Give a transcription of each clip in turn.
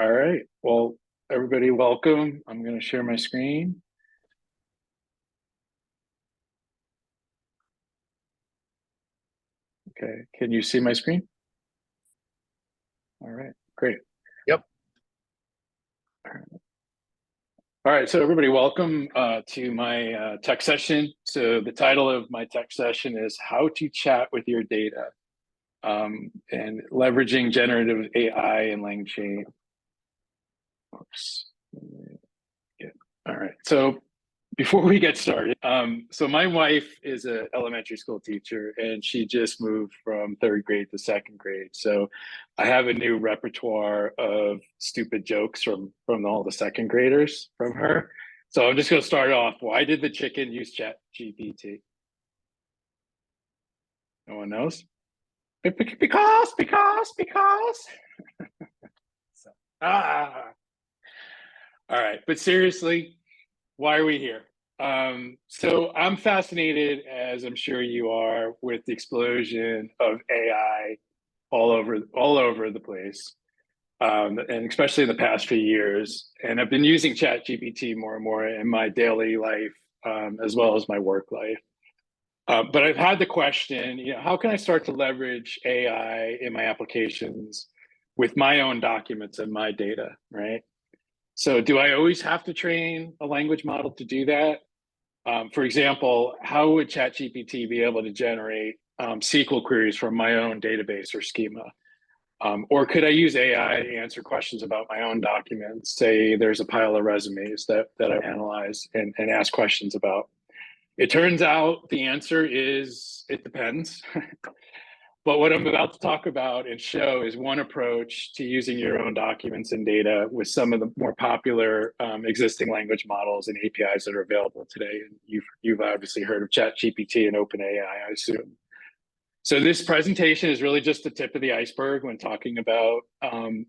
All right. Well, everybody, welcome. I'm going to share my screen. Okay. Can you see my screen? All right. Great. Yep. All right. So everybody, welcome to my tech session. So the title of my tech session is How to Chat with Your Data and Leveraging Generative AI and LangChain. Oops. All right. So before we get started, so my wife is an elementary school teacher and she just moved from third grade to second grade. So I have a new repertoire of stupid jokes from all the second graders from her. So I'm just going to start off. Why did the chicken use ChatGPT? No one knows? Because. So, all right. But seriously, why are we here? So I'm fascinated, as I'm sure you are, with the explosion of AI all over the place, and especially in the past few years. And I've been using ChatGPT more and more in my daily life, as well as my work life. But I've had the question, how can I start to leverage AI in my applications with my own documents and my data, right? So do I always have to train a language model to do that? For example, how would ChatGPT be able to generate SQL queries from my own database or schema? Or could I use AI to answer questions about my own documents? Say there's a pile of resumes that I analyze and ask questions about. It turns out the answer is it depends. But what I'm about to talk about and show is one approach to using your own documents and data with some of the more popular existing language models and APIs that are available today. And you've obviously heard of ChatGPT and OpenAI, I assume. So this presentation is really just the tip of the iceberg when talking about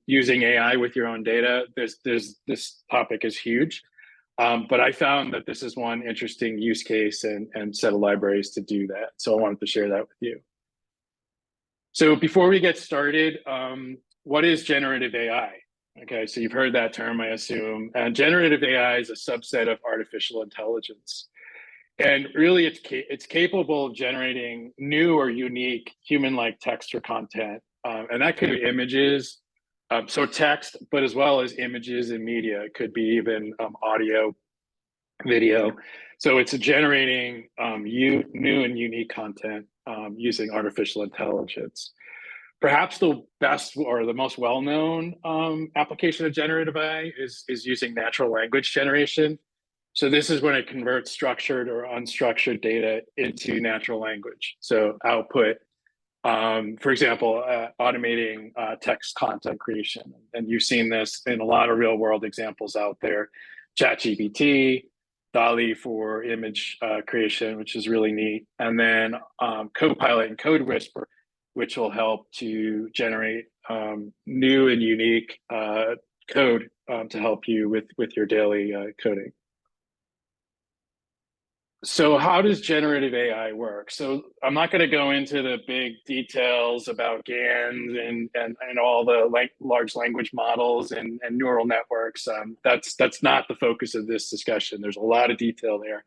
using AI with your own data. This topic is huge, but I found that this is one interesting use case and set of libraries to do that. So I wanted to share that with you. So before we get started, what is generative AI? Okay, so you've heard that term, I assume. And generative AI is a subset of artificial intelligence. And really, it's capable of generating new or unique human-like text or content. And that could be images, so text, but as well as images and media. It could be even audio, video. So it's generating new and unique content using artificial intelligence. Perhaps the best or the most well-known application of generative AI is using natural language generation. So this is when it converts structured or unstructured data into natural language. So output, for example, automating text content creation. And you've seen this in a lot of real world examples out there. ChatGPT, DALL-E for image creation, which is really neat. And then Copilot and Code Whisper, which will help to generate new and unique code to help you with your daily coding. So how does generative AI work? So I'm not going to go into the big details about GANs and all the large language models and neural networks. That's not the focus of this discussion. There's a lot of detail there.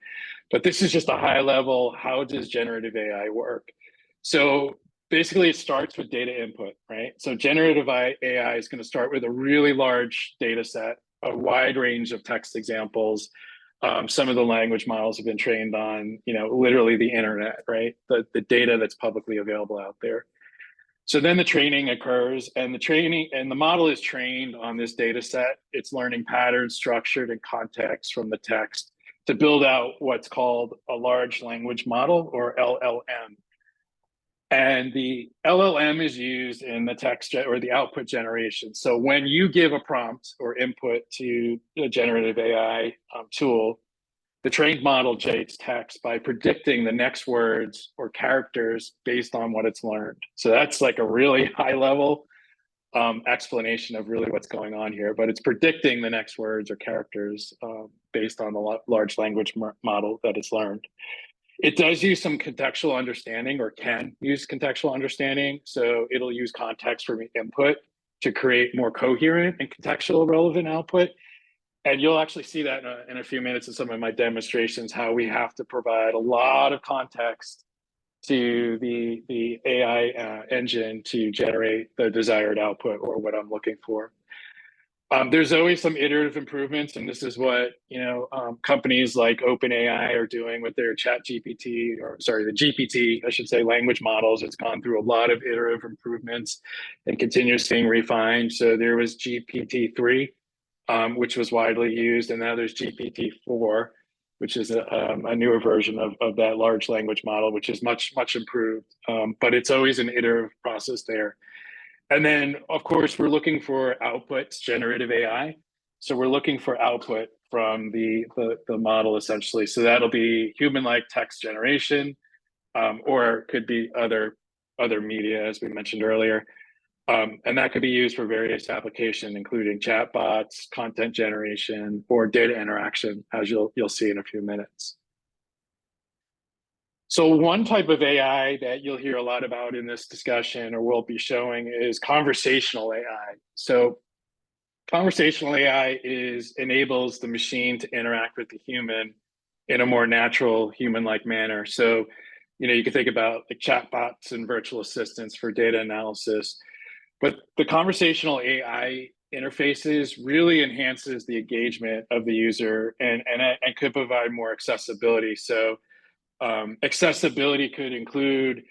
But this is just a high level, how does generative AI work? So basically it starts with data input, right? So generative AI is going to start with a really large data set, a wide range of text examples. Some of the language models have been trained on, literally the internet, right? The data that's publicly available out there. So then the training occurs and the model is trained on this data set. It's learning patterns, structured and context from the text to build out what's called a large language model, or LLM. And the LLM is used in the text or the output generation. So when you give a prompt or input to a generative AI tool, the trained model generates text by predicting the next words or characters based on what it's learned. So that's like a really high level explanation of really what's going on here, but it's predicting the next words or characters based on the large language model that it's learned. It does use some contextual understanding, or can use contextual understanding. So it'll use context from input to create more coherent and contextual relevant output. And you'll actually see that in a few minutes in some of my demonstrations, how we have to provide a lot of context to the AI engine to generate the desired output or what I'm looking for. There's always some iterative improvements, and this is what companies like OpenAI are doing with their ChatGPT, or sorry, the GPT, I should say, language models. It's gone through a lot of iterative improvements and continues being refined. So there was GPT-3, which was widely used, and now there's GPT-4, which is a newer version of that large language model, which is much improved. But it's always an iterative process there. And then, of course, we're looking for outputs, generative AI. So we're looking for output from the model, essentially. So that'll be human-like text generation, or it could be other media, as we mentioned earlier. And that could be used for various applications, including chatbots, content generation, or data interaction, as you'll see in a few minutes. So one type of AI that you'll hear a lot about in this discussion, or we'll be showing, is conversational AI. So conversational AI enables the machine to interact with the human in a more natural, human-like manner. So, you can think about the chatbots and virtual assistants for data analysis, but the conversational AI interfaces really enhances the engagement of the user and could provide more accessibility. So accessibility could include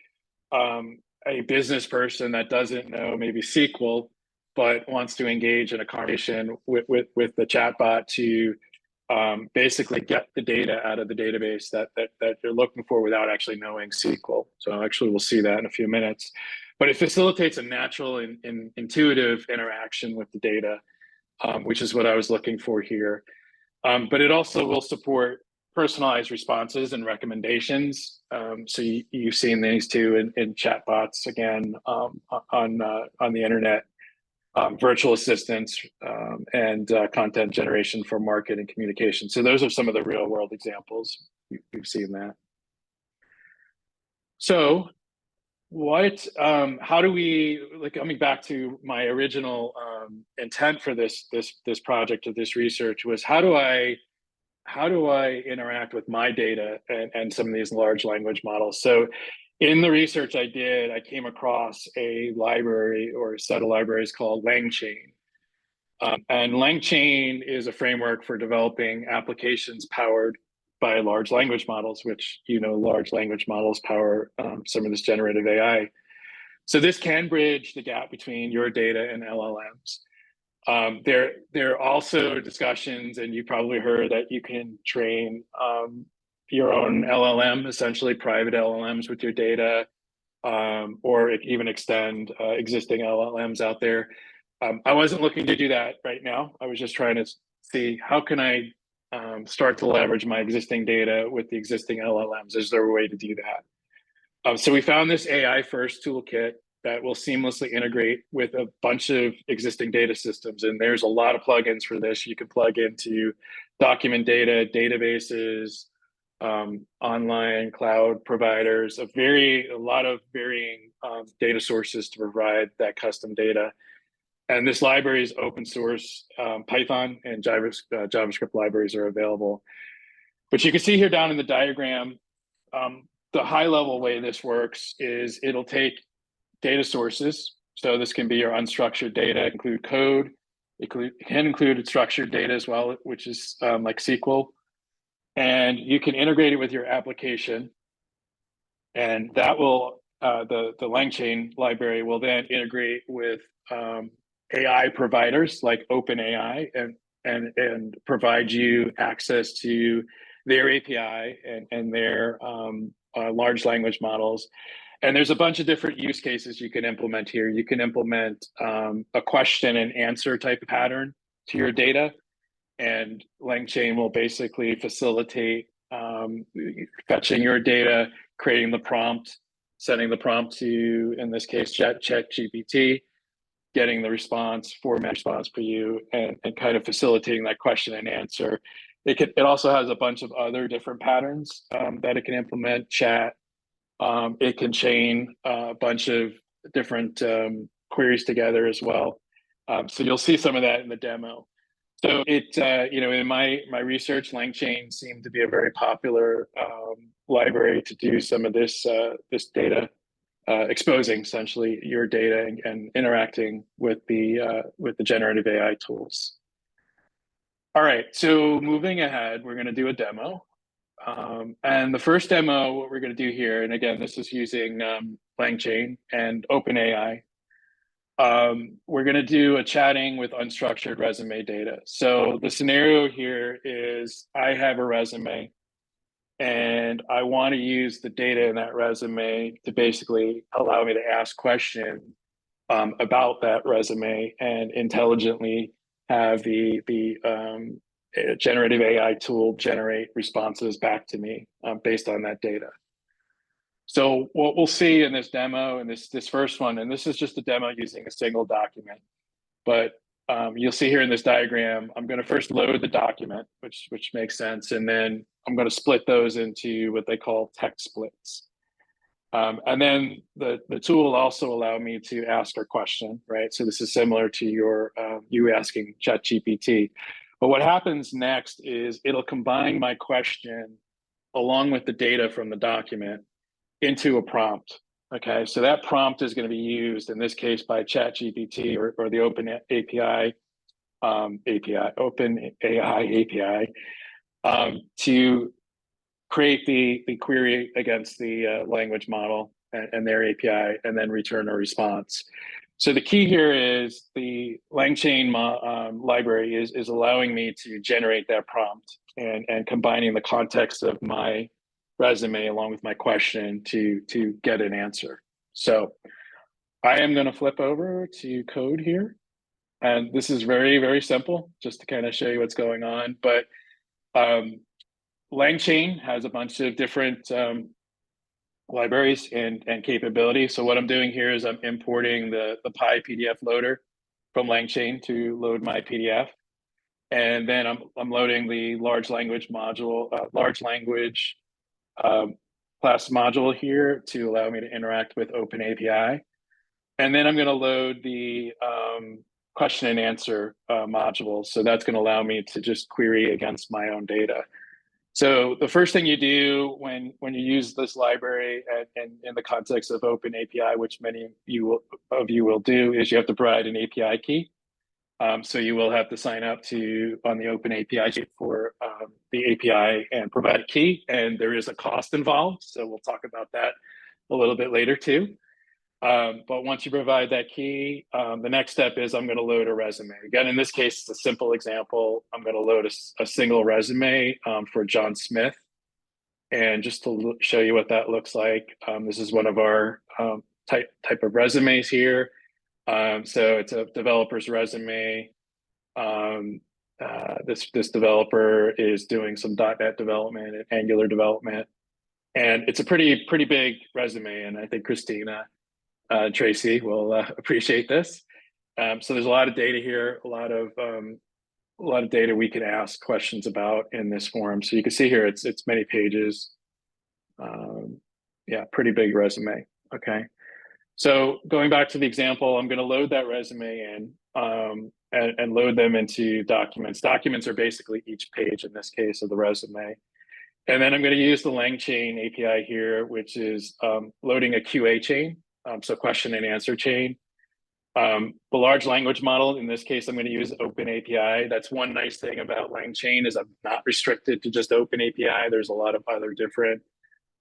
a business person that doesn't know maybe SQL, but wants to engage in a conversation with the chatbot to basically get the data out of the database that they're looking for without actually knowing SQL. So actually, we'll see that in a few minutes. But it facilitates a natural and intuitive interaction with the data, which is what I was looking for here. But it also will support personalized responses and recommendations. So you've seen these too in chatbots, again, on the internet, virtual assistants, and content generation for marketing communication. So those are some of the real world examples. You've seen that. So how do we, coming back to my original intent for this project, or this research, was how do I interact with my data and some of these large language models? So in the research I did, I came across a library, or a set of libraries, called LangChain. And LangChain is a framework for developing applications powered by large language models, which, large language models power some of this generative AI. So this can bridge the gap between your data and LLMs. There are also discussions, and you probably heard, that you can train your own LLM, essentially private LLMs, with your data, or even extend existing LLMs out there. I wasn't looking to do that right now. I was just trying to see, how can I start to leverage my existing data with the existing LLMs? Is there a way to do that? So we found this AI first toolkit that will seamlessly integrate with a bunch of existing data systems. And there's a lot of plugins for this. You can plug into document data, databases, online cloud providers, a lot of varying data sources to provide that custom data. And this library is open source. Python and JavaScript libraries are available. But you can see here down in the diagram, the high level way this works is it'll take data sources. So this can be your unstructured data, include code. It can include structured data as well, which is like SQL. And you can integrate it with your application. And that will, the LangChain library will then integrate with AI providers like OpenAI and provide you access to their API and their large language models. And there's a bunch of different use cases you can implement here. You can implement a question and answer type of pattern to your data, and LangChain will basically facilitate fetching your data, creating the prompt, sending the prompt to, in this case, ChatGPT, getting the response, format response for you, and kind of facilitating that question and answer. It also has a bunch of other different patterns that it can implement, chat. It can chain a bunch of different queries together as well. So you'll see some of that in the demo. So it, in my research, LangChain seemed to be a very popular library to do some of this data, exposing essentially your data and interacting with the generative AI tools. All right, so moving ahead, we're going to do a demo. And the first demo, what we're going to do here, and again, this is using LangChain and OpenAI. We're going to do a chatting with unstructured resume data. So the scenario here is I have a resume and I want to use the data in that resume to basically allow me to ask questions about that resume and intelligently have the generative AI tool generate responses back to me based on that data. So what we'll see in this demo, and this first one, and this is just a demo using a single document, but you'll see here in this diagram, I'm going to first load the document, which makes sense, and then I'm going to split those into what they call text splits. And then the tool will also allow me to ask a question, right? So this is similar to you asking ChatGPT. But what happens next is it'll combine my question along with the data from the document into a prompt. Okay, so that prompt is going to be used in this case by ChatGPT or the Open API, Open AI API to create the query against the language model and their API, and then return a response. So the key here is the LangChain library is allowing me to generate that prompt and combining the context of my resume along with my question to get an answer. So I am going to flip over to code here. And this is very, very simple, just to kind of show you what's going on. But LangChain has a bunch of different libraries and capabilities. So what I'm doing here is I'm importing the PyPDF loader from LangChain to load my PDF. And then I'm loading the large language module, class module here to allow me to interact with OpenAPI. And then I'm going to load the question and answer module. So that's going to allow me to just query against my own data. So the first thing you do when you use this library and in the context of OpenAPI, which many of you will do, is you have to provide an API key. So you will have to sign up on the OpenAPI for the API and provide a key, and there is a cost involved. So we'll talk about that a little bit later too. But once you provide that key, the next step is I'm going to load a resume. Again, in this case, it's a simple example. I'm going to load a single resume for John Smith. And just to show you what that looks like, this is one of our type of resumes here. So it's a developer's resume. This developer is doing some .NET development and Angular development. And it's a pretty big resume. And I think Christina Tracy will appreciate this. So there's a lot of data here, a lot of data we can ask questions about in this form. So you can see here, it's many pages. Yeah, pretty big resume. Okay. So going back to the example, I'm going to load that resume in and load them into documents. Documents are basically each page in this case of the resume. And then I'm going to use the LangChain API here, which is loading a QA chain. So question and answer chain. The large language model, in this case, I'm going to use OpenAPI. That's one nice thing about LangChain is I'm not restricted to just OpenAPI. There's a lot of other different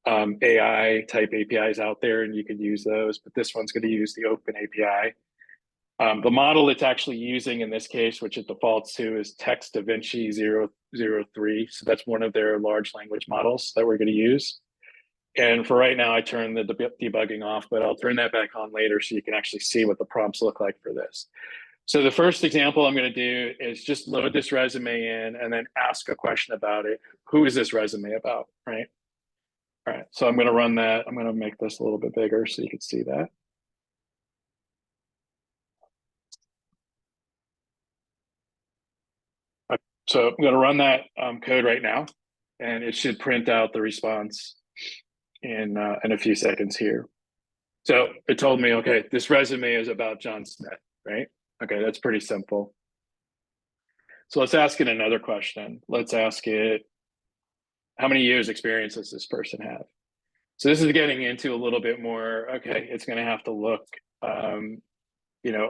AI type APIs out there, and you could use those, but this one's going to use the OpenAPI. The model it's actually using in this case, which it defaults to, is Text DaVinci 003. So that's one of their large language models that we're going to use. And for right now, I turn the debugging off, but I'll turn that back on later so you can actually see what the prompts look like for this. So the first example I'm going to do is just load this resume in and then ask a question about it. Who is this resume about, right? All right, so I'm going to run that. I'm going to make this a little bit bigger so you can see that. So I'm going to run that code right now, and it should print out the response in a few seconds here. So it told me, okay, this resume is about John Smith, right? Okay, that's pretty simple. So let's ask it another question. Let's ask it, how many years experience does this person have? So this is getting into a little bit more, okay, it's going to have to look,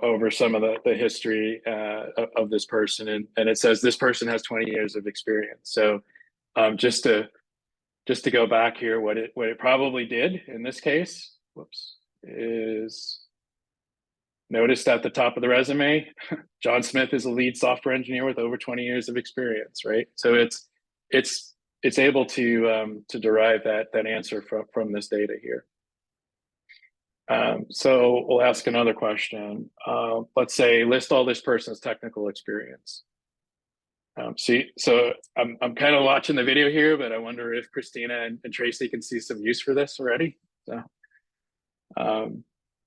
over some of the history of this person. And it says this person has 20 years of experience. So just to go back here, what it probably did in this case, whoops, is noticed at the top of the resume, John Smith is a lead software engineer with over 20 years of experience, right? So it's able to derive that answer from this data here. So we'll ask another question. Let's say list all this person's technical experience. So I'm kind of watching the video here, but I wonder if Christina and Tracy can see some use for this already.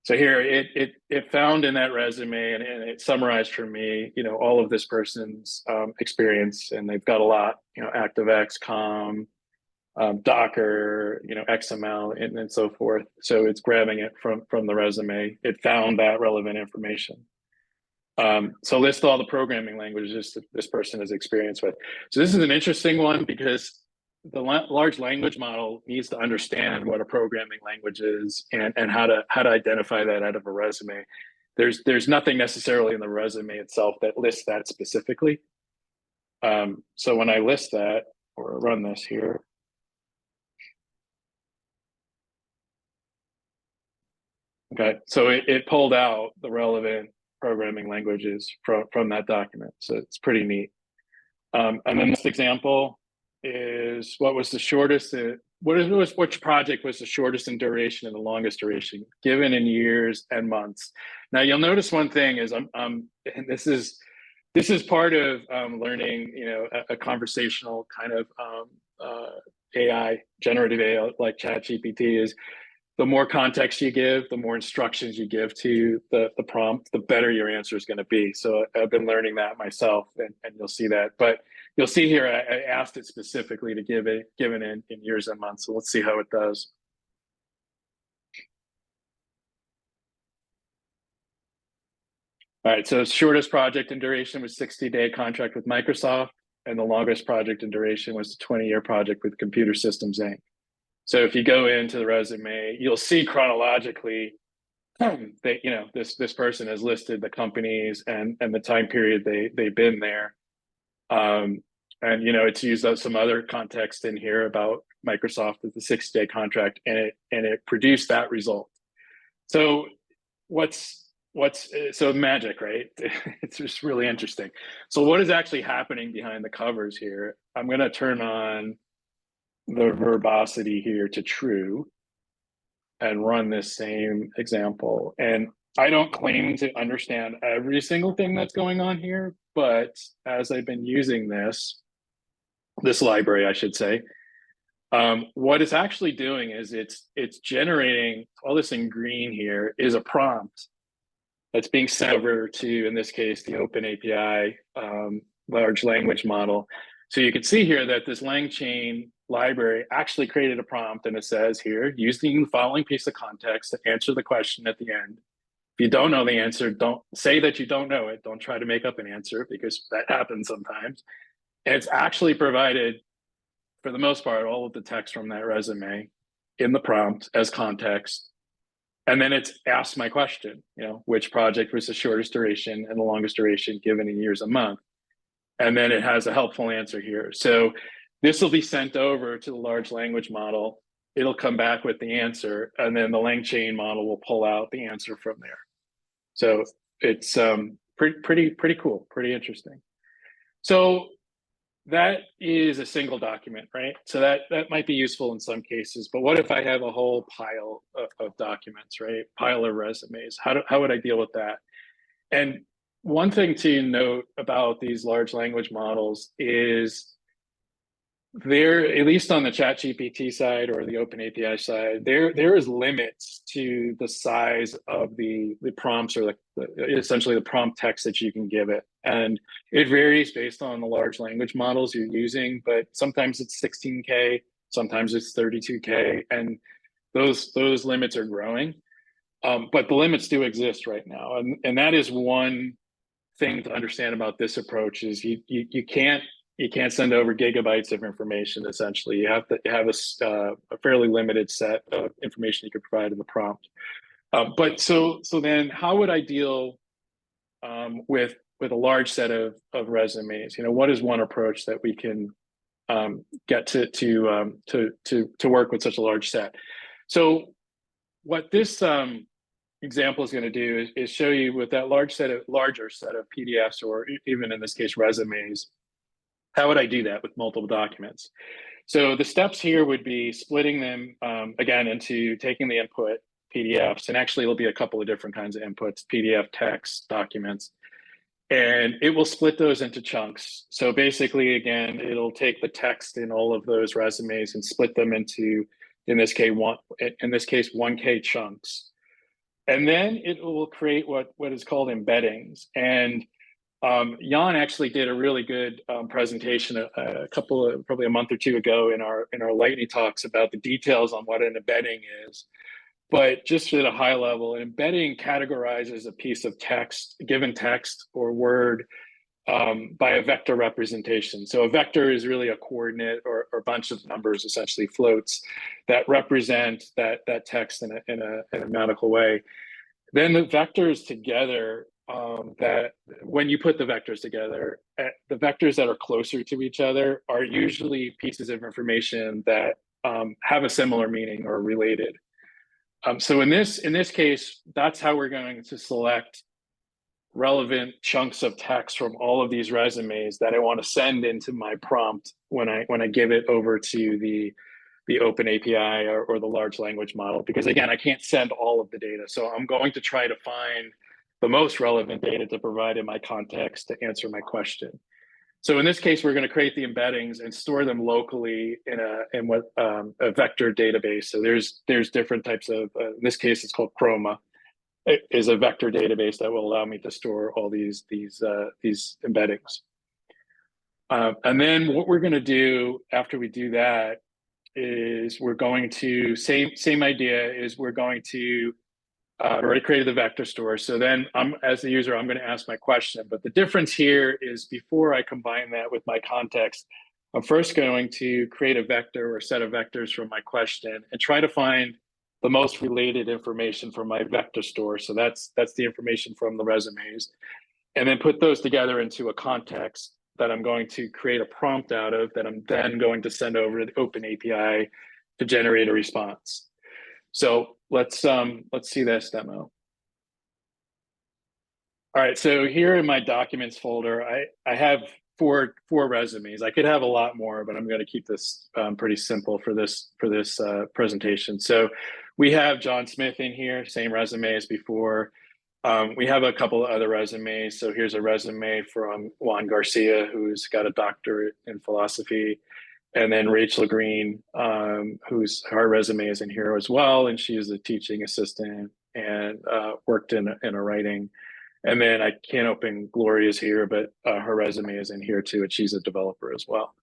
So here it found in that resume and it summarized for me, all of this person's experience, and they've got a lot, ActiveX, COM, Docker, XML, and so forth. So it's grabbing it from the resume. It found that relevant information. So list all the programming languages that this person has experience with. So this is an interesting one because the large language model needs to understand what a programming language is and how to identify that out of a resume. There's nothing necessarily in the resume itself that lists that specifically. So when I list that or run this here, okay, so it pulled out the relevant programming languages from that document. So it's pretty neat. And then this example is what was the shortest, which project was the shortest in duration and the longest duration given in years and months. Now you'll notice one thing is and this is part of learning, a conversational kind of AI, generative AI like ChatGPT is, the more context you give, the more instructions you give to the prompt, the better your answer is going to be. So I've been learning that myself, and you'll see that. But you'll see here, I asked it specifically to give it given in years and months. So let's see how it does. All right, so shortest project in duration was 60-day contract with Microsoft, and the longest project in duration was a 20-year project with Computer Systems Inc. So if you go into the resume, you'll see chronologically that this person has listed the companies and the time period they've been there, and it's used some other context in here about Microsoft with the 60-day contract, and it produced that result. So what's so magic, right? It's just really interesting. So what is actually happening behind the covers here? I'm going to turn on the verbosity here to true and run this same example. And I don't claim to understand every single thing that's going on here, but as I've been using this library, I should say, what it's actually doing is it's generating all this in green here is a prompt that's being sent over to, in this case, the OpenAPI large language model. So you can see here that this LangChain library actually created a prompt, and it says here, using the following piece of context to answer the question at the end. If you don't know the answer, don't say that you don't know it. Don't try to make up an answer because that happens sometimes. And it's actually provided, for the most part, all of the text from that resume in the prompt as context. And then it's asked my question, which project was the shortest duration and the longest duration given in years and month. And then it has a helpful answer here. So this will be sent over to the large language model. It'll come back with the answer, and then the LangChain model will pull out the answer from there. So it's pretty cool, pretty interesting. So that is a single document, right? So that might be useful in some cases, but what if I have a whole pile of documents, right? Pile of resumes, how would I deal with that? And one thing to note about these large language models is there, at least on the ChatGPT side or the OpenAPI side, there is limits to the size of the prompts or essentially the prompt text that you can give it. And it varies based on the large language models you're using, but sometimes it's 16K, sometimes it's 32K, and those limits are growing. But the limits do exist right now. And that is one thing to understand about this approach is you can't send over gigabytes of information. Essentially, you have to have a fairly limited set of information you can provide in the prompt. But so then, how would I deal with a large set of resumes? What is one approach that we can get to work with such a large set? So what this example is going to do is show you with that larger set of PDFs, or even in this case resumes, how would I do that with multiple documents? So the steps here would be splitting them again into taking the input PDFs, and actually it'll be a couple of different kinds of inputs: PDF, text, documents, and it will split those into chunks. So basically, again, it'll take the text in all of those resumes and split them into, in this case, 1K chunks. And then it will create what is called embeddings. And Jan actually did a really good presentation probably a month or two ago in our Lightning Talks about the details on what an embedding is. But just at a high level, an embedding categorizes a piece of text, given text or word, by a vector representation. So a vector is really a coordinate or a bunch of numbers, essentially floats, that represent that text in a mathematical way. Then the vectors together, that when you put the vectors together, the vectors that are closer to each other are usually pieces of information that have a similar meaning or related. So in this case, that's how we're going to select relevant chunks of text from all of these resumes that I want to send into my prompt when I give it over to the open API or the large language model. Because again, I can't send all of the data. So I'm going to try to find the most relevant data to provide in my context to answer my question. So in this case, we're going to create the embeddings and store them locally in a vector database. So there's different types of, in this case, it's called Chroma. It is a vector database that will allow me to store all these embeddings. And then what we're going to do after we do that is we're going to, same idea, is we're going to already created the vector store. So then as the user, I'm going to ask my question. But the difference here is before I combine that with my context, I'm first going to create a vector or set of vectors from my question and try to find the most related information from my vector store. So that's the information from the resumes, and then put those together into a context that I'm going to create a prompt out of, that I'm then going to send over to the open API to generate a response. So let's see this demo. All right, so here in my documents folder, I have four resumes. I could have a lot more, but I'm going to keep this pretty simple for this presentation. So we have John Smith in here, same resume as before. We have a couple of other resumes. So here's a resume from Juan Garcia, who's got a doctorate in philosophy. And then Rachel Green, whose her resume is in here as well, and she is a teaching assistant and worked in a writing. And then I can't open Gloria's here, but her resume is in here too, and she's a developer as well.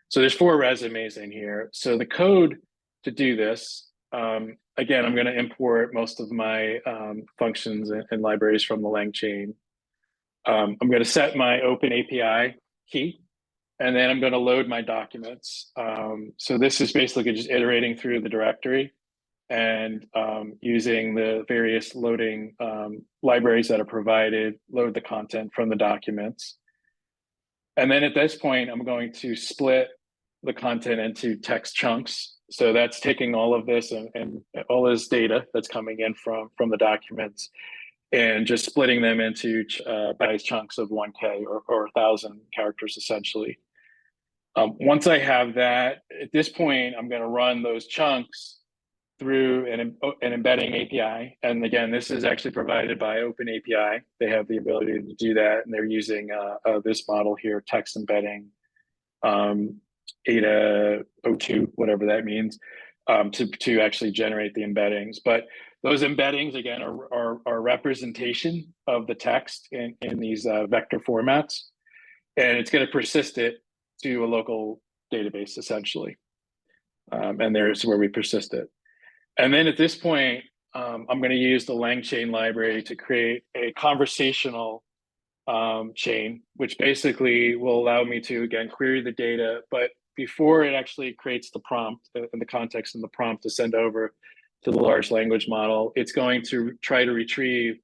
So there's 4 resumes in here. So the code to do this, again, I'm going to import most of my functions and libraries from the LangChain. I'm going to set my open API key. And then I'm going to load my documents. So this is basically just iterating through the directory and using the various loading libraries that are provided, load the content from the documents. And then at this point, I'm going to split the content into text chunks. So that's taking all of this and all this data that's coming in from the documents and just splitting them into by chunks of 1K or 1,000 characters, essentially. Once I have that, at this point, I'm going to run those chunks through an embedding API. And again, this is actually provided by Open API. They have the ability to do that, and they're using this model here, text embedding, ADA02, whatever that means, to actually generate the embeddings. But those embeddings, again, are representation of the text in these vector formats, and it's going to persist it to a local database, essentially. And there's where we persist it. And then at this point, I'm going to use the LangChain library to create a conversational chain, which basically will allow me to, again, query the data, but before it actually creates the prompt and the context in the prompt to send over to the large language model, it's going to try to retrieve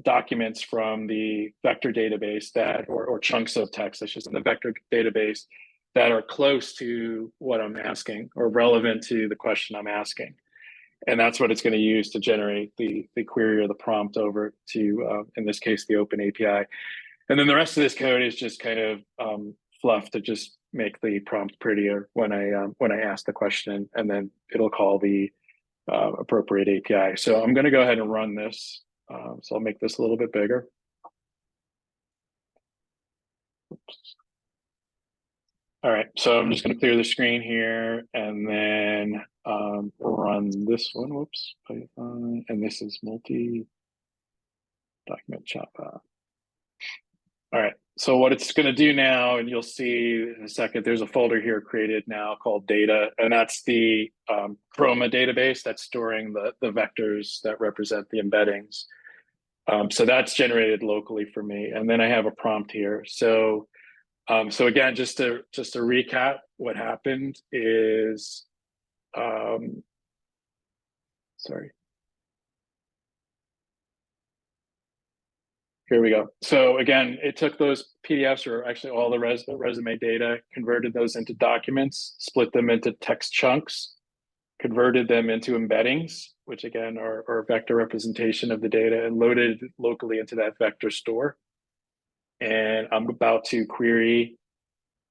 documents from the vector database that, or chunks of text, that's just in the vector database, that are close to what I'm asking or relevant to the question I'm asking. And that's what it's going to use to generate the query or the prompt over to, in this case, the Open API. And then the rest of this code is just kind of fluff to just make the prompt prettier when I ask the question, and then it'll call the appropriate API. So I'm going to go ahead and run this. So I'll make this a little bit bigger. Oops. All right, so I'm just going to clear the screen here and then run this one. Whoops, Python, and this is multi-document Java. All right, so what it's going to do now, and you'll see in a second, there's a folder here created now called data, and that's the Chroma database that's storing the vectors that represent the embeddings. So that's generated locally for me, and then I have a prompt here. So again, just to recap, what happened is, sorry. Here we go. So again, it took those PDFs, or actually all the resume data, converted those into documents, split them into text chunks, converted them into embeddings, which again are vector representation of the data, and loaded locally into that vector store. And I'm about to create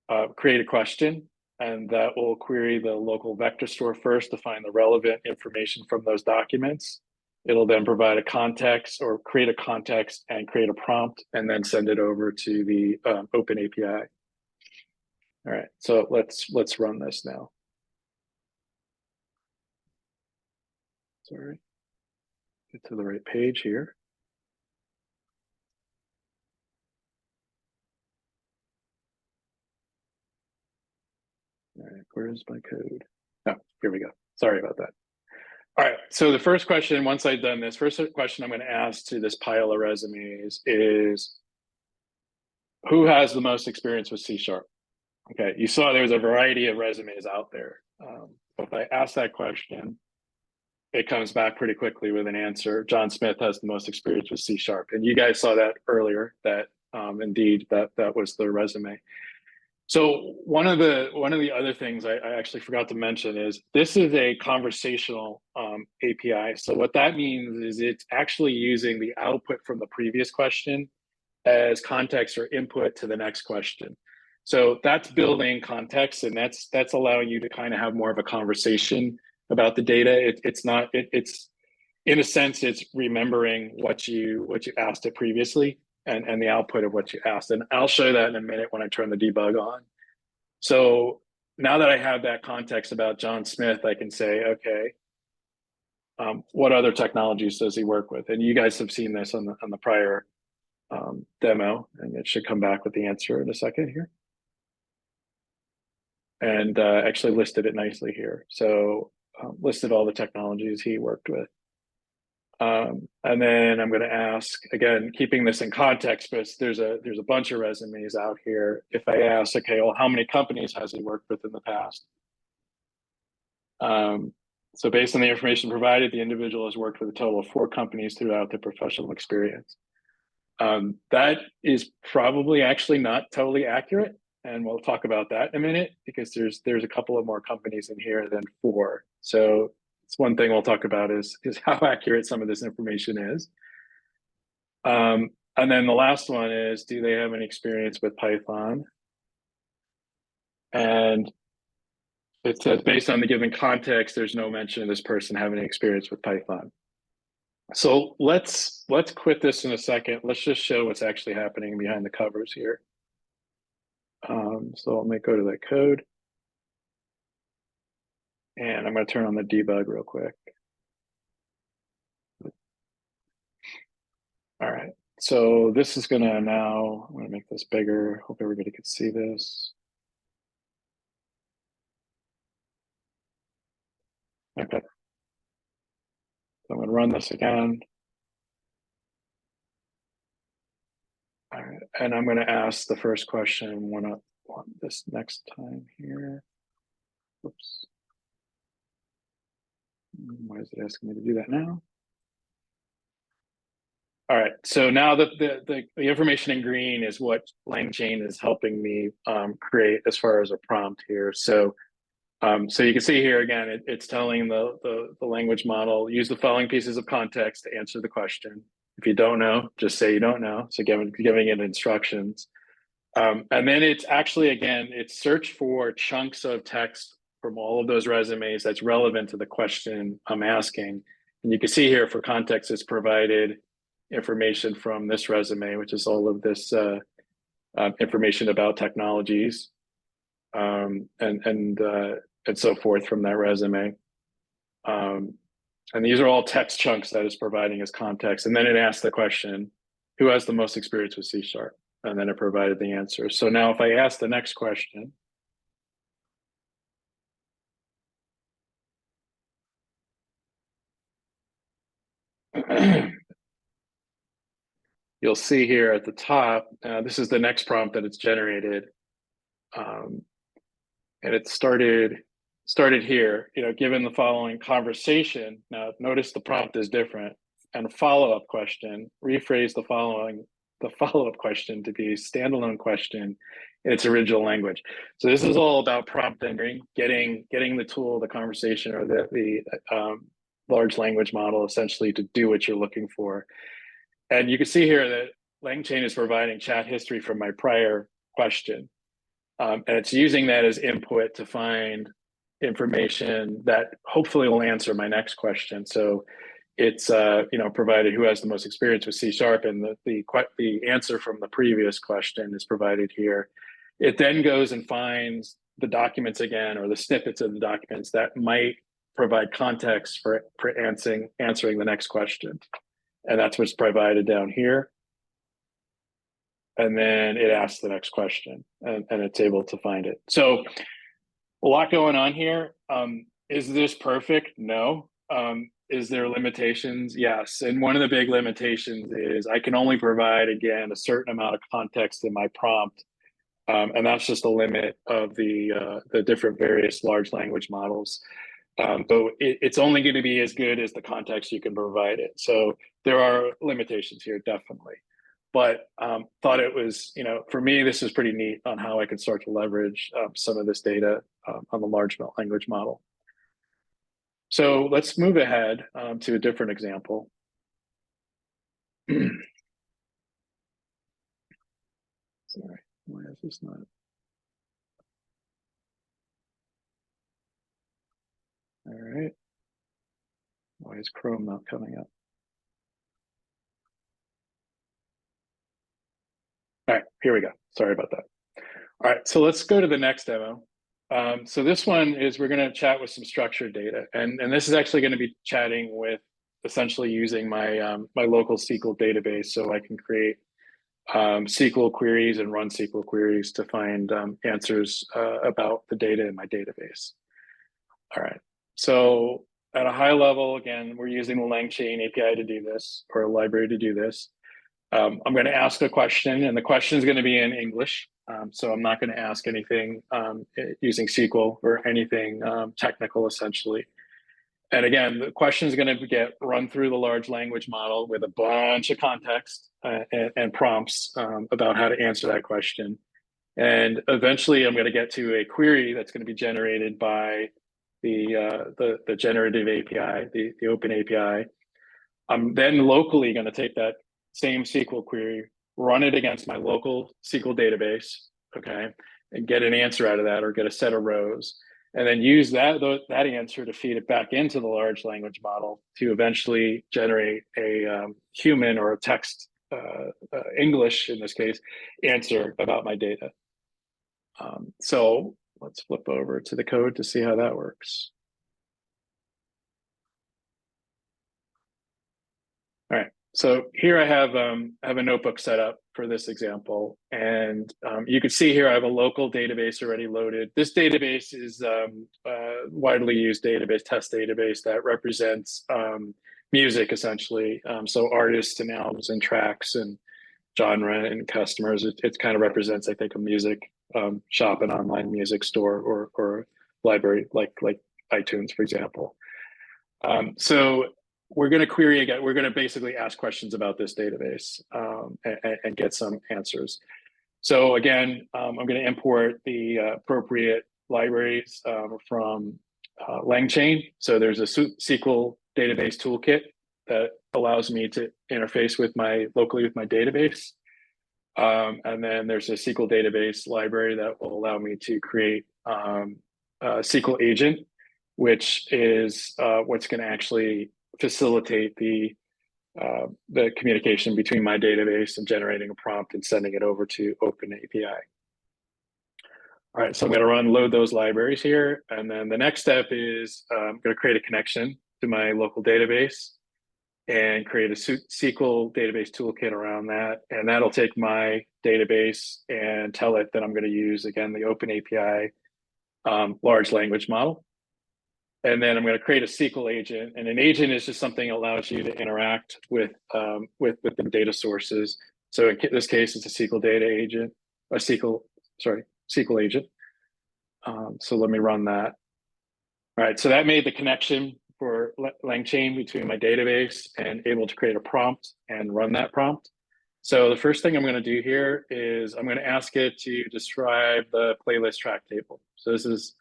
a question, and that will query the local vector store first to find the relevant information from those documents. It'll then provide a context, or create a context and create a prompt, and then send it over to the Open API. All right, so let's run this now. Sorry, get to the right page here. All right, where's my code? Oh, here we go. Sorry about that. All right, so the first question, once I've done this, first question I'm going to ask to this pile of resumes is, who has the most experience with C#? Okay, you saw there was a variety of resumes out there. If I ask that question, it comes back pretty quickly with an answer. John Smith has the most experience with C#, and you guys saw that earlier, that indeed that was the resume. So one of the other things I actually forgot to mention is this is a conversational API. So what that means is it's actually using the output from the previous question as context or input to the next question. So that's building context, and that's allowing you to kind of have more of a conversation about the data. It's in a sense, it's remembering what you asked it previously, and the output of what you asked. And I'll show that in a minute when I turn the debug on. So now that I have that context about John Smith, I can say, okay, what other technologies does he work with? And you guys have seen this on the prior demo, and it should come back with the answer in a second here. And actually listed it nicely here. So listed all the technologies he worked with. And then I'm going to ask, again, keeping this in context, but there's a bunch of resumes out here. If I ask, okay, well, how many companies has he worked with in the past? So based on the information provided, the individual has worked with a total of 4 companies throughout their professional experience. That is probably actually not totally accurate, and we'll talk about that in a minute, because there's a couple of more companies in here than 4. So it's one thing we'll talk about is how accurate some of this information is. And then the last one is, do they have any experience with Python? And it says, based on the given context, there's no mention of this person having experience with Python. So let's quit this in a second. Let's just show what's actually happening behind the covers here. So let me go to that code. And I'm going to turn on the debug real quick. All right. So this is going to now, I'm going to make this bigger. Hope everybody can see this. Okay. So I'm going to run this again. And I'm going to ask the first question this next time here. Oops. Why is it asking me to do that now? All right, so now the information in green is what LangChain is helping me create as far as a prompt here. So you can see here again, it's telling the language model, use the following pieces of context to answer the question. If you don't know, just say you don't know. So giving it instructions. And then it's actually, again, it's search for chunks of text from all of those resumes that's relevant to the question I'm asking. And you can see here for context, it's provided information from this resume, which is all of this information about technologies and so forth from that resume. And these are all text chunks that it's providing as context. And then it asks the question, who has the most experience with C#? And then it provided the answer. So now if I ask the next question, you'll see here at the top, this is the next prompt that it's generated. And it started here, given the following conversation. Now notice the prompt is different, and a follow-up question, rephrase the follow-up question to be a standalone question in its original language. So this is all about prompt engineering, getting the tool, the conversation, or the large language model essentially to do what you're looking for. And you can see here that LangChain is providing chat history from my prior question. And it's using that as input to find information that hopefully will answer my next question. So it's provided who has the most experience with C#, and the answer from the previous question is provided here. It then goes and finds the documents again, or the snippets of the documents that might provide context for answering the next question. And that's what's provided down here. And then it asks the next question, and it's able to find it. So a lot going on here. Is this perfect? No. Is there limitations? Yes. And one of the big limitations is I can only provide, again, a certain amount of context in my prompt. And that's just the limit of the different various large language models. So it's only going to be as good as the context you can provide it. So there are limitations here, definitely. But thought it was, for me, this is pretty neat on how I could start to leverage some of this data on the large language model. So let's move ahead to a different example. Sorry, why is this not? All right. Why is Chrome not coming up? All right, here we go. Sorry about that. All right, so let's go to the next demo. So this one is we're going to chat with some structured data, and this is actually going to be chatting with essentially using my my local SQL database, so I can create SQL queries and run SQL queries to find answers about the data in my database. All right, so at a high level, again, we're using the LangChain API to do this, or a library to do this. I'm going to ask a question, and the question is going to be in English. So I'm not going to ask anything using SQL or anything technical, essentially. And again, the question is going to get run through the large language model with a bunch of context and prompts about how to answer that question. And eventually, I'm going to get to a query that's going to be generated by the generative API, the open API. I'm then locally going to take that same SQL query, run it against my local SQL database, okay, and get an answer out of that, or get a set of rows, and then use that answer to feed it back into the large language model to eventually generate a human or a text, English in this case, answer about my data. So let's flip over to the code to see how that works. All right, so here I have a notebook set up for this example, and you can see here I have a local database already loaded. This database is a widely used database, test database that represents music essentially, so artists and albums and tracks and genre and customers. It kind of represents, I think, a music shop, an online music store, or library like iTunes, for example. So we're going to query again. We're going to basically ask questions about this database and get some answers. So again, I'm going to import the appropriate libraries from LangChain. So there's a SQL database toolkit that allows me to interface with locally with my database. And then there's a SQL database library that will allow me to create a SQL agent, which is what's going to actually facilitate the communication between my database and generating a prompt and sending it over to OpenAPI. All right, so I'm going to load those libraries here. And then the next step is I'm going to create a connection to my local database and create a SQL database toolkit around that. And that'll take my database and tell it that I'm going to use, again, the OpenAPI large language model. And then I'm going to create a SQL agent. And an agent is just something that allows you to interact with the data sources. So in this case, it's a SQL data agent, SQL agent. So let me run that. All right, so that made the connection for LangChain between my database and able to create a prompt and run that prompt. So the first thing I'm going to do here is I'm going to ask it to describe the playlist track table. So this is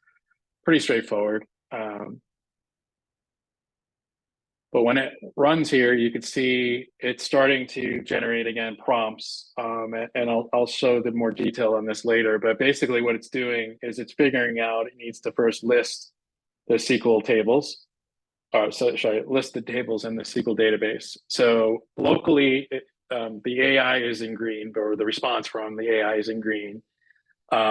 pretty straightforward. But when it runs here, you can see it's starting to generate, again, prompts. And I'll show the more detail on this later. But basically what it's doing is it's figuring out it needs to first list the SQL tables. List the tables in the SQL database. So locally, the AI is in green, or the response from the AI is in green.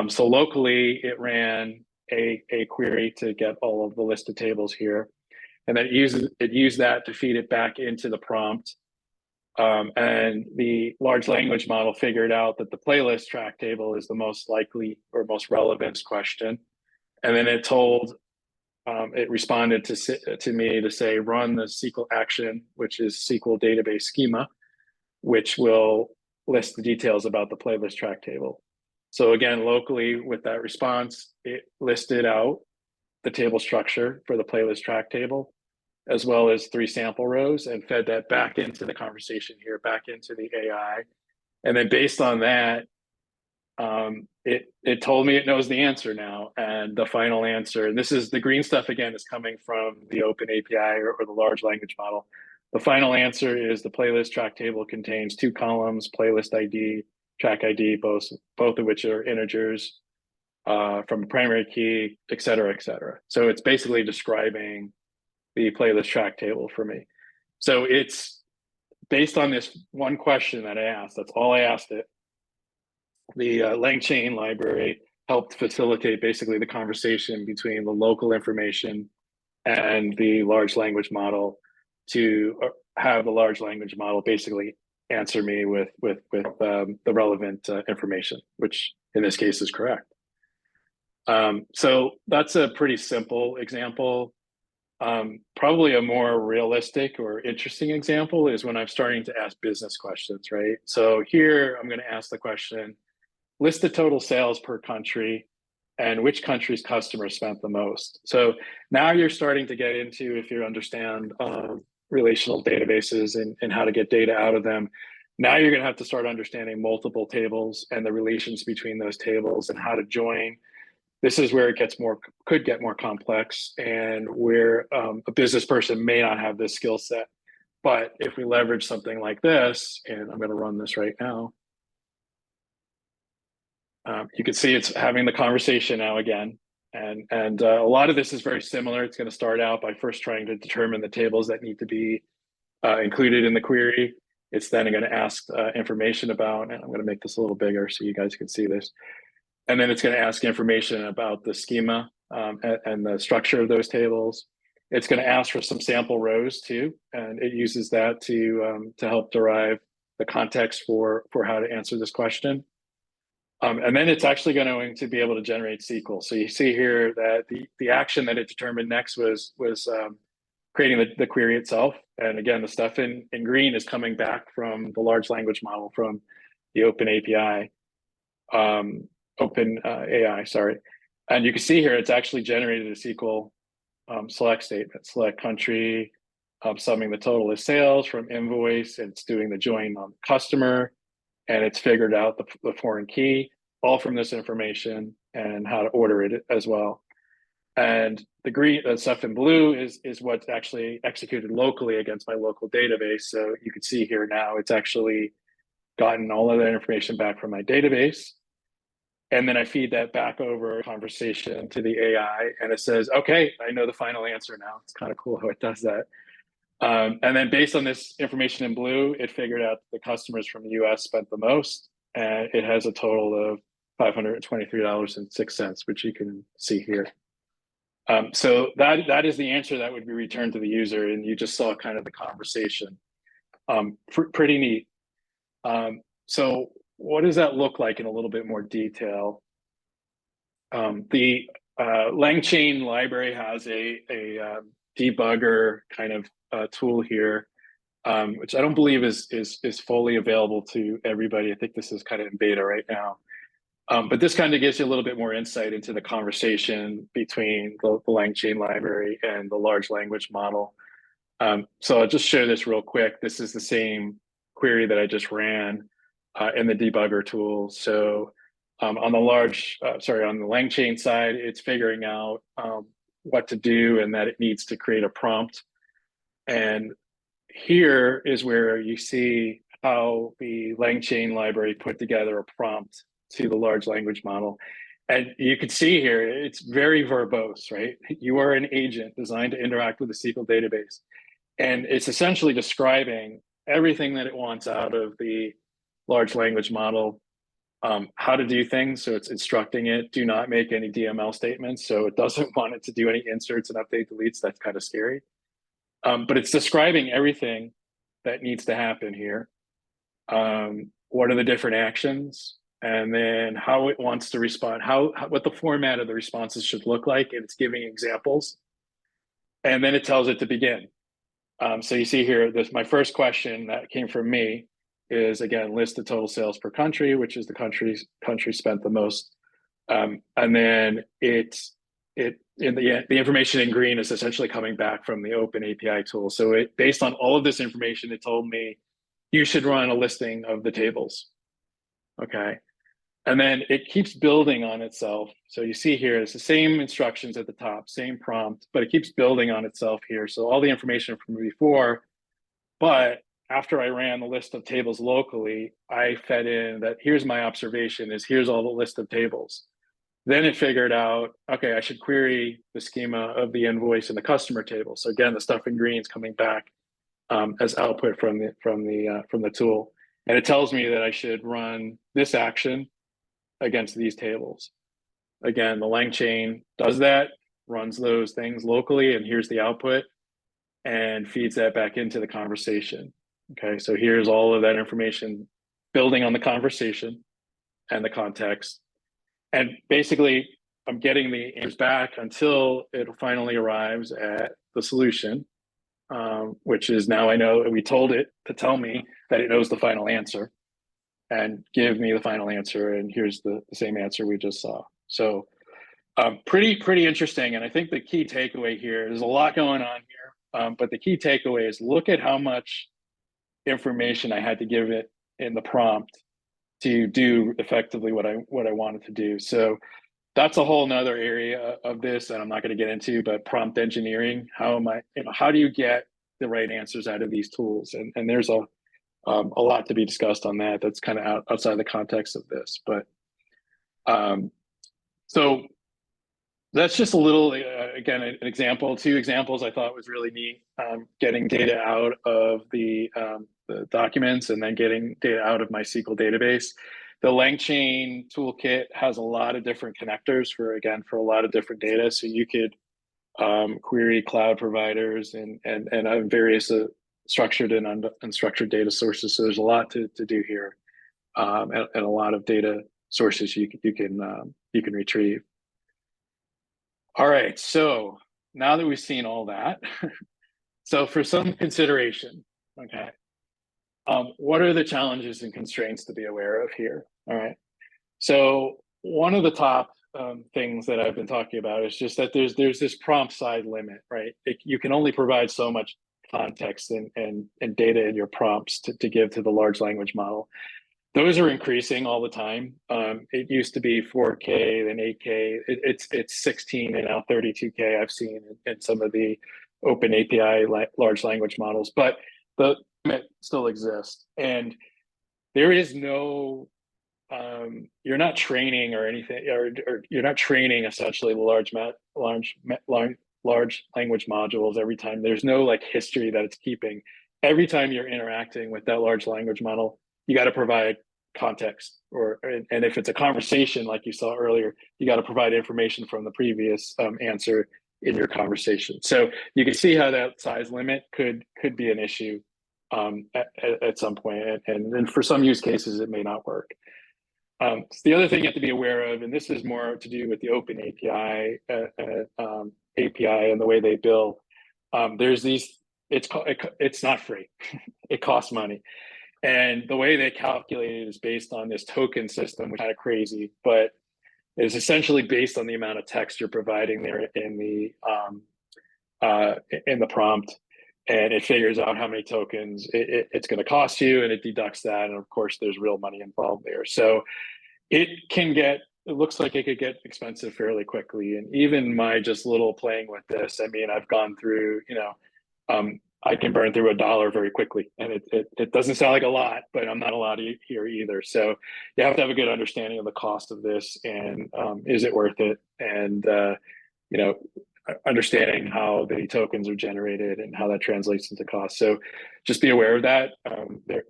So locally, it ran a query to get all of the listed tables here. And then it used that to feed it back into the prompt. And the large language model figured out that the playlist track table is the most likely or most relevant question. And then it responded to me to say, run the SQL action, which is SQL database schema, which will list the details about the playlist track table. So again, locally with that response, it listed out the table structure for the playlist track table, as well as 3 sample rows, and fed that back into the conversation here, back into the AI. And then based on that, it told me it knows the answer now. And the final answer, and this is the green stuff again, is coming from the OpenAPI or the large language model. The final answer is the playlist track table contains 2 columns, playlist ID, track ID, both of which are integers from a primary key, et cetera, et cetera. So it's basically describing the playlist track table for me. So it's based on this one question that I asked. That's all I asked it. The LangChain library helped facilitate basically the conversation between the local information and the large language model to have the large language model basically answer me with the relevant information, which in this case is correct. So that's a pretty simple example. Probably a more realistic or interesting example is when I'm starting to ask business questions, right? So here I'm going to ask the question, list the total sales per country and which country's customers spent the most. So now you're starting to get into, if you understand relational databases and how to get data out of them, now you're going to have to start understanding multiple tables and the relations between those tables and how to join. This is where it could get more complex, and where a business person may not have this skill set. But if we leverage something like this, and I'm going to run this right now, you can see it's having the conversation now again. And a lot of this is very similar. It's going to start out by first trying to determine the tables that need to be included in the query. It's then going to ask information about, and I'm going to make this a little bigger so you guys can see this. And then it's going to ask information about the schema and the structure of those tables. It's going to ask for some sample rows too, and it uses that to help derive the context for how to answer this question. And then it's actually going to be able to generate SQL. So you see here that the action that it determined next was creating the query itself. And again, the stuff in green is coming back from the large language model from the Open API, Open AI, sorry. And you can see here, it's actually generated a SQL select statement, select country, summing the total of sales from invoice. It's doing the join on the customer, and it's figured out the foreign key, all from this information, and how to order it as well. And the green, the stuff in blue is what's actually executed locally against my local database. So you can see here now, it's actually gotten all of that information back from my database. And then I feed that back over a conversation to the AI, and it says, okay, I know the final answer now. It's kind of cool how it does that. And then based on this information in blue, it figured out the customers from the US spent the most, and it has a total of $523.06, which you can see here. So that is the answer that would be returned to the user, and you just saw kind of the conversation. Pretty neat. So what does that look like in a little bit more detail? The LangChain library has a debugger kind of tool here, which I don't believe is fully available to everybody. I think this is kind of in beta right now. But this kind of gives you a little bit more insight into the conversation between the LangChain library and the large language model. So I'll just show this real quick. This is the same query that I just ran in the debugger tool. So on the on the LangChain side, it's figuring out what to do and that it needs to create a prompt. And here is where you see how the LangChain library put together a prompt to the large language model. And you can see here, it's very verbose, right? You are an agent designed to interact with the SQL database. And it's essentially describing everything that it wants out of the large language model, how to do things. So it's instructing it, do not make any DML statements. So it doesn't want it to do any inserts and update deletes. That's kind of scary. But it's describing everything that needs to happen here. What are the different actions? And then how it wants to respond, what the format of the responses should look like, and it's giving examples. And then it tells it to begin. So you see here, my first question that came from me is, again, list the total sales per country, which is the country spent the most. And then the information in green is essentially coming back from the Open API tool. So based on all of this information, it told me you should run a listing of the tables. Okay. And then it keeps building on itself. So you see here, it's the same instructions at the top, same prompt, but it keeps building on itself here. So all the information from before, but after I ran the list of tables locally, I fed in that here's my observation is here's all the list of tables. Then it figured out, okay, I should query the schema of the invoice and the customer table. So again, the stuff in green is coming back as output from the tool. And it tells me that I should run this action against these tables. Again, the LangChain does that, runs those things locally, and here's the output, and feeds that back into the conversation. Okay, so here's all of that information building on the conversation and the context. And basically, I'm getting the answers back until it finally arrives at the solution, which is now I know we told it to tell me that it knows the final answer and give me the final answer. And here's the same answer we just saw. So pretty interesting. And I think the key takeaway here, there's a lot going on here, but the key takeaway is look at how much information I had to give it in the prompt to do effectively what I wanted to do. So that's a whole nother area of this that I'm not going to get into, but prompt engineering, how do you get the right answers out of these tools? And there's a lot to be discussed on that. That's kind of outside the context of this, but so that's just a little, again, an example, 2 examples I thought was really neat. Getting data out of the documents and then getting data out of my SQL database. The LangChain toolkit has a lot of different connectors for a lot of different data. So you could query cloud providers and various structured and unstructured data sources. So there's a lot to do here, and a lot of data sources you can retrieve. All right, so now that we've seen all that, So for some consideration, okay, what are the challenges and constraints to be aware of here? All right. So one of the top things that I've been talking about is just that there's this prompt size limit, right? You can only provide so much context and data in your prompts to give to the large language model. Those are increasing all the time. It used to be 4K, then 8K. It's 16 and now 32K. I've seen in some of the open API large language models, but the limit still exists, and there is no you're not training or anything, or you're not training essentially the large language modules every time. There's no like history that it's keeping. Every time you're interacting with that large language model, you got to provide context, and if it's a conversation like you saw earlier, you got to provide information from the previous answer in your conversation. So you can see how that size limit could be an issue at some point, and for some use cases it may not work. So the other thing you have to be aware of, and this is more to do with the open API API and the way they bill. There's these. It's not free. It costs money, and the way they calculate it is based on this token system, which is kind of crazy, but it's essentially based on the amount of text you're providing there in the prompt, and it figures out how many tokens it's going to cost you, and it deducts that, and of course there's real money involved there. So it looks like it could get expensive fairly quickly. And even my just little playing with this, I mean, I've gone through, I can burn through $1 very quickly, and it doesn't sound like a lot, but I'm not allowed to here either. So you have to have a good understanding of the cost of this, and is it worth it? And you know, understanding how the tokens are generated and how that translates into cost. So just be aware of that.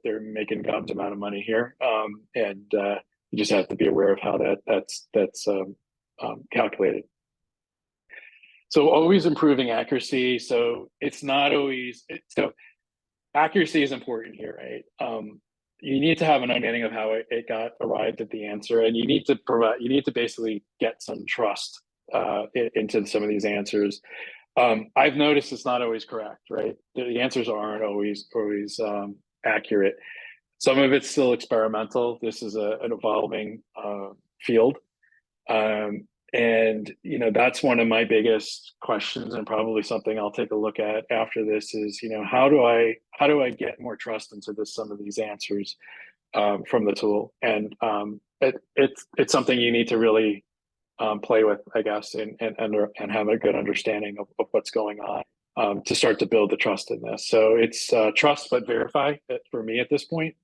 They're making God's amount of money here, and you just have to be aware of how that's calculated. So always improving accuracy. So it's not always so accuracy is important here, right? You need to have an understanding of how it got arrived at the answer, and you need to basically get some trust into some of these answers. I've noticed it's not always correct, right? The answers aren't always accurate. Some of it's still experimental. This is an evolving field. And that's one of my biggest questions, and probably something I'll take a look at after this is, how do I get more trust into some of these answers from the tool? And it's something you need to really play with, I guess, and have a good understanding of what's going on to start to build the trust in this. So it's trust but verify for me at this point.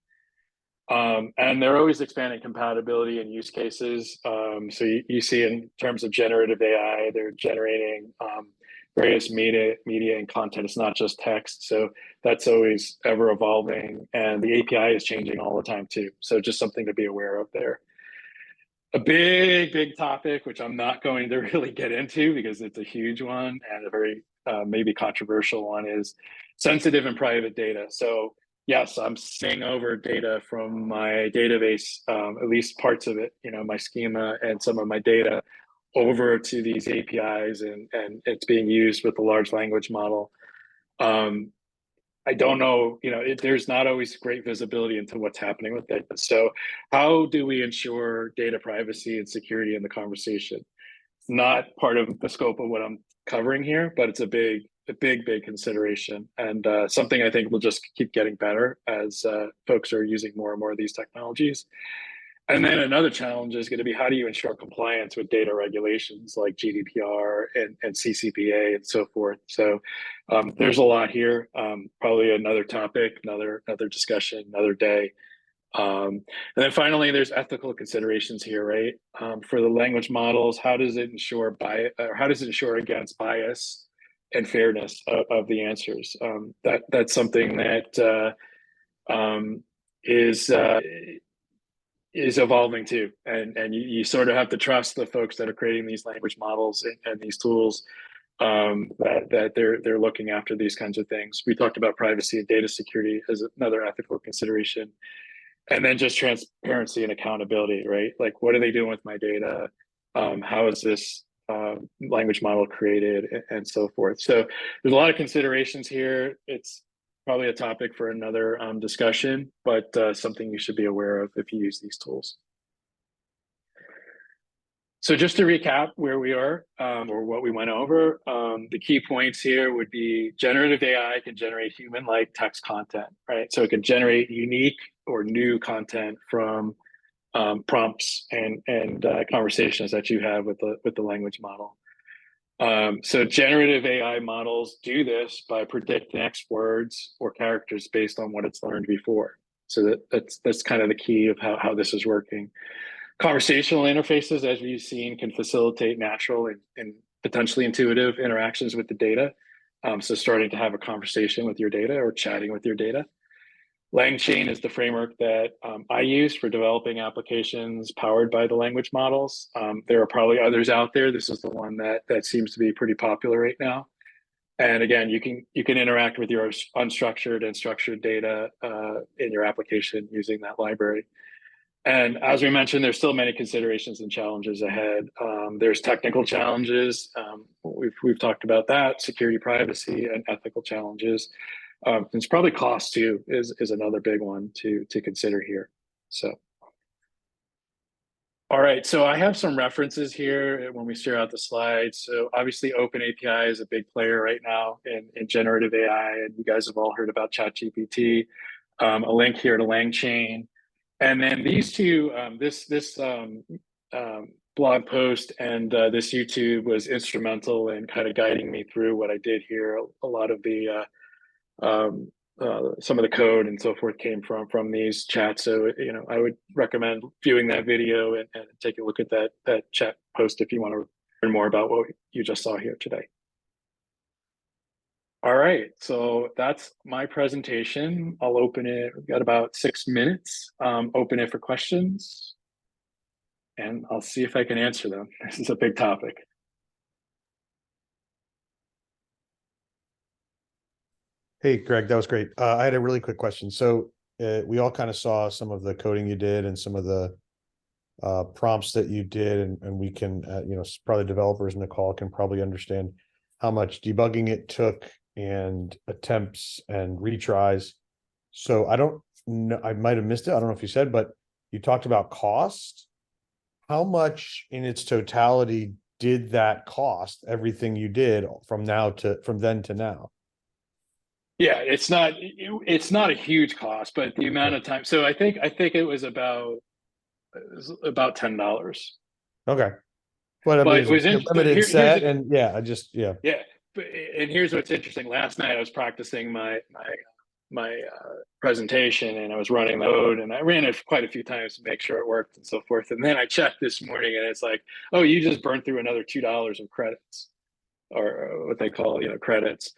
And they're always expanding compatibility and use cases. So you see in terms of generative AI, they're generating various media and content. It's not just text. So that's always ever evolving. And the API is changing all the time too. So just something to be aware of there. A big topic, which I'm not going to really get into because it's a huge one and a very maybe controversial one, is sensitive and private data. So yes, I'm sending over data from my database, at least parts of it, my schema and some of my data over to these APIs, and it's being used with the large language model. I don't know, there's not always great visibility into what's happening with it. So how do we ensure data privacy and security in the conversation? It's not part of the scope of what I'm covering here, but it's a big consideration, and something I think will just keep getting better as folks are using more and more of these technologies. And then another challenge is going to be, how do you ensure compliance with data regulations like GDPR and CCPA and so forth? So there's a lot here. Probably another topic, another discussion, another day. And then finally, there's ethical considerations here, right? For the language models, how does it ensure against bias and fairness of the answers? That's something that is evolving too, and you sort of have to trust the folks that are creating these language models and these tools, that they're looking after these kinds of things. We talked about privacy and data security as another ethical consideration, and then just transparency and accountability, right? Like, what are they doing with my data? How is this language model created, and so forth. So there's a lot of considerations here. It's probably a topic for another discussion, but something you should be aware of if you use these tools. So just to recap where we are, or what we went over, the key points here would be generative AI can generate human-like text content, right? So it can generate unique or new content from prompts and conversations that you have with the language model. So generative AI models do this by predicting next words or characters based on what it's learned before. So that's kind of the key of how this is working. Conversational interfaces, as we've seen, can facilitate natural and potentially intuitive interactions with the data. So starting to have a conversation with your data or chatting with your data. LangChain is the framework that I use for developing applications powered by the language models. There are probably others out there. This is the one that seems to be pretty popular right now. And again, you can interact with your unstructured and structured data in your application using that library. And as we mentioned, there's still many considerations and challenges ahead. There's technical challenges. We've talked about that, security, privacy, and ethical challenges. It's probably cost too is another big one to consider here. So, all right. So I have some references here when we share out the slides. So obviously, OpenAPI is a big player right now in generative AI, and you guys have all heard about ChatGPT. A link here to LangChain. And then these two, this blog post and this YouTube was instrumental in kind of guiding me through what I did here. A lot of the some of the code and so forth came from these chats. So I would recommend viewing that video and take a look at that chat post if you want to learn more about what you just saw here today. All right, so that's my presentation. I'll open it. We've got about 6 minutes. Open it for questions, and I'll see if I can answer them. This is a big topic. Hey, Greg, that was great. I had a really quick question. So we all kind of saw some of the coding you did and some of the prompts that you did, and we can, probably developers in the call can probably understand how much debugging it took and attempts and retries. So I don't know, I might have missed it. I don't know if you said, but you talked about cost. How much in its totality did that cost, everything you did from then to now? Yeah, it's not a huge cost, but the amount of time. So I think it was about $10. Okay. But I mean, But it was a limited set, and yeah, yeah. And here's what's interesting. Last night I was practicing my presentation, and I was running the code, and I ran it quite a few times to make sure it worked and so forth. And then I checked this morning, and it's like, oh, you just burned through another $2 of credits, or what they call credits.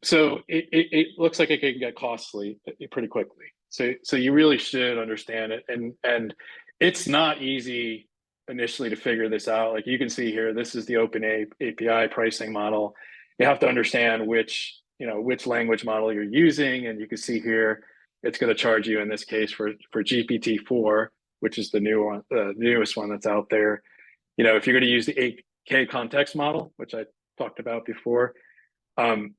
So it looks like it can get costly pretty quickly. So you really should understand it, and it's not easy initially to figure this out. Like you can see here, this is the Open API pricing model. You have to understand which language model you're using, and you can see here it's going to charge you in this case for GPT-4, which is the newest one that's out there. If you're going to use the 8K context model, which I talked about before,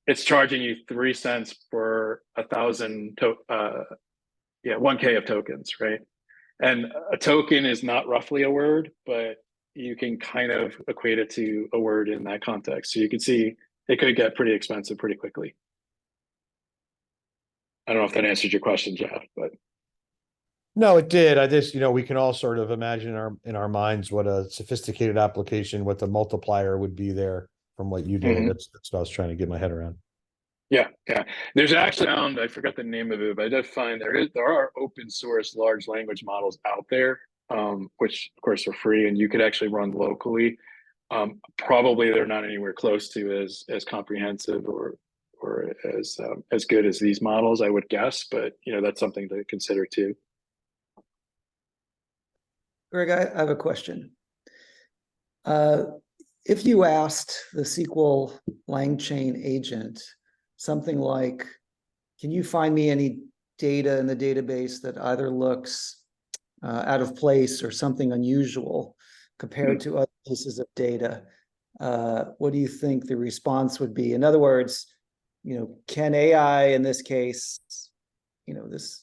it's charging you 3 cents for 1,000 1K of tokens, right? And a token is not roughly a word, but you can kind of equate it to a word in that context. So you can see it could get pretty expensive pretty quickly. I don't know if that answered your question, Jeff, but. No, it did. I just, we can all sort of imagine in our minds what a sophisticated application, what the multiplier would be there from what you did. That's what I was trying to get my head around. Yeah. There's actually, I forgot the name of it, but I did find there are open source large language models out there, which of course are free and you could actually run locally. Probably they're not anywhere close to as comprehensive or as good as these models, I would guess, but that's something to consider too. Greg, I have a question. If you asked the SQL LangChain agent something like, can you find me any data in the database that either looks out of place or something unusual, compared to other pieces of data, what do you think the response would be? In other words, can AI in this case, this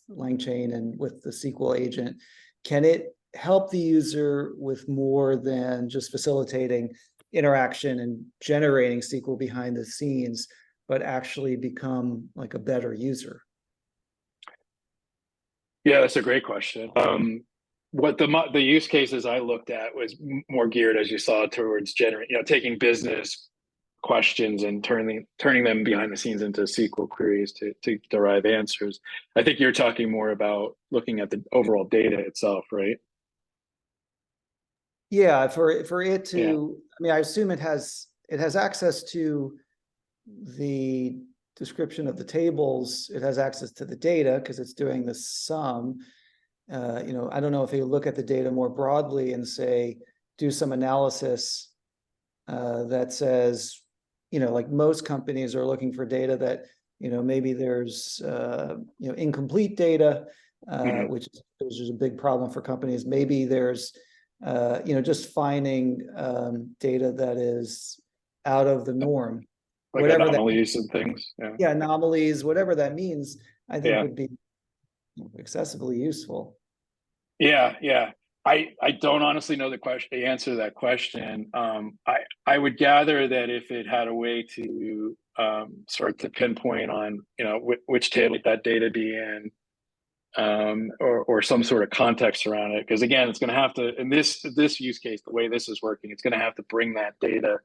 LangChain and with the SQL agent, can it help the user with more than just facilitating interaction and generating SQL behind the scenes, but actually become like a better user? Yeah, that's a great question. What the use cases I looked at was more geared, as you saw, towards taking business questions and turning them behind the scenes into SQL queries to derive answers. I think you're talking more about looking at the overall data itself, right? Yeah, for it to, I mean, I assume it has access to the description of the tables. It has access to the data because it's doing the sum. I don't know if you look at the data more broadly and say, do some analysis that says, like most companies are looking for data that, maybe there's, incomplete data, which is a big problem for companies. Maybe there's, just finding data that is out of the norm. Like whatever anomalies and things. Yeah, anomalies, whatever that means, I think Yeah. would be excessively useful. Yeah. I don't honestly know the answer to that question. I would gather that if it had a way to start to pinpoint on which table that data be in, or some sort of context around it, because again, it's going to have to, in this use case, the way this is working, it's going to have to bring that data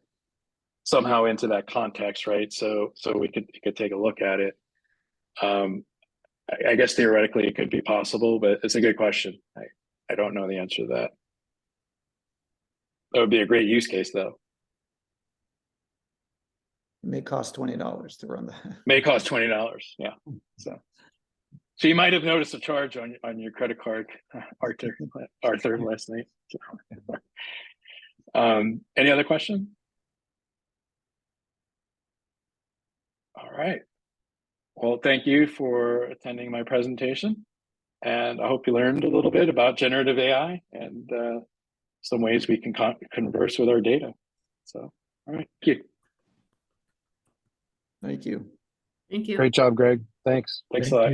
somehow into that context, right? So we could take a look at it. I guess theoretically it could be possible, but it's a good question. I don't know the answer to that. That would be a great use case, though. It may cost $20 to run that. May cost $20. Yeah. So you might have noticed a charge on your credit card, Arthur last night. Any other question? All right. Well, thank you for attending my presentation, and I hope you learned a little bit about generative AI and some ways we can converse with our data. So, all right, thank you. Thank you. Thank you. Great job, Greg. Thanks. Thanks a lot.